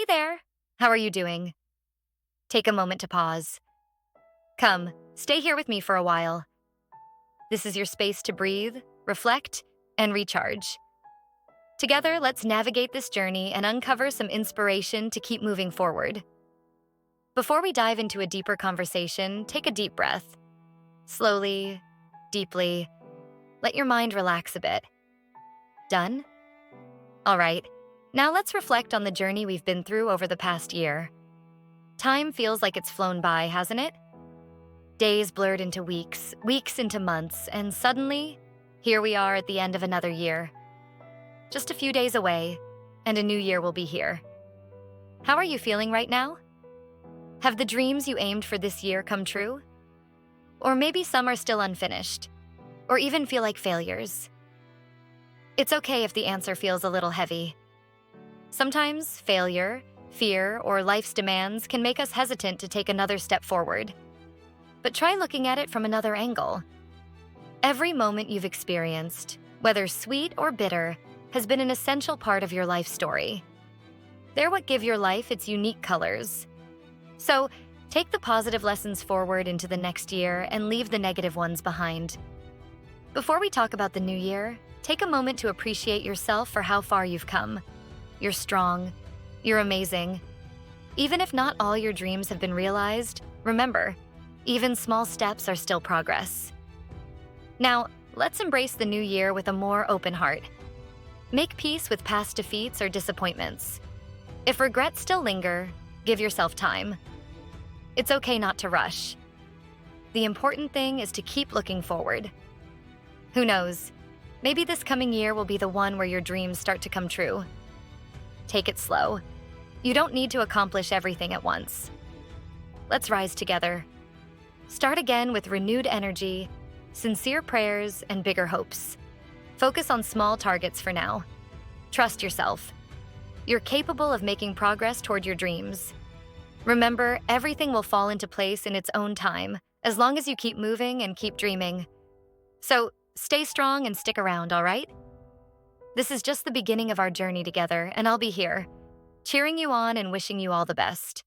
Hey there! How are you doing? Take a moment to pause. Come, stay here with me for a while. This is your space to breathe, reflect, and recharge. Together, let's navigate this journey and uncover some inspiration to keep moving forward. Before we dive into a deeper conversation, take a deep breath. Slowly, deeply, let your mind relax a bit. Done? All right, now let's reflect on the journey we've been through over the past year. Time feels like it's flown by, hasn't it? Days blurred into weeks, weeks into months, and suddenly, here we are at the end of another year. Just a few days away, and a new year will be here. How are you feeling right now? Have the dreams you aimed for this year come true? Or maybe some are still unfinished, or even feel like failures. It's okay if the answer feels a little heavy. Sometimes failure, fear, or life's demands can make us hesitant to take another step forward. But try looking at it from another angle. Every moment you've experienced, whether sweet or bitter, has been an essential part of your life story. They're what give your life its unique colors. So, take the positive lessons forward into the next year and leave the negative ones behind. Before we talk about the new year, take a moment to appreciate yourself for how far you've come. You're strong. You're amazing. Even if not all your dreams have been realized, remember, even small steps are still progress. Now, let's embrace the new year with a more open heart. Make peace with past defeats or disappointments. If regrets still linger, give yourself time. It's okay not to rush. The important thing is to keep looking forward. Who knows? Maybe this coming year will be the one where your dreams start to come true. Take it slow. You don't need to accomplish everything at once. Let's rise together. Start again with renewed energy, sincere prayers, and bigger hopes. Focus on small targets for now. Trust yourself. You're capable of making progress toward your dreams. Remember, everything will fall into place in its own time, as long as you keep moving and keep dreaming. So, stay strong and stick around, all right? This is just the beginning of our journey together, and I'll be here, cheering you on and wishing you all the best.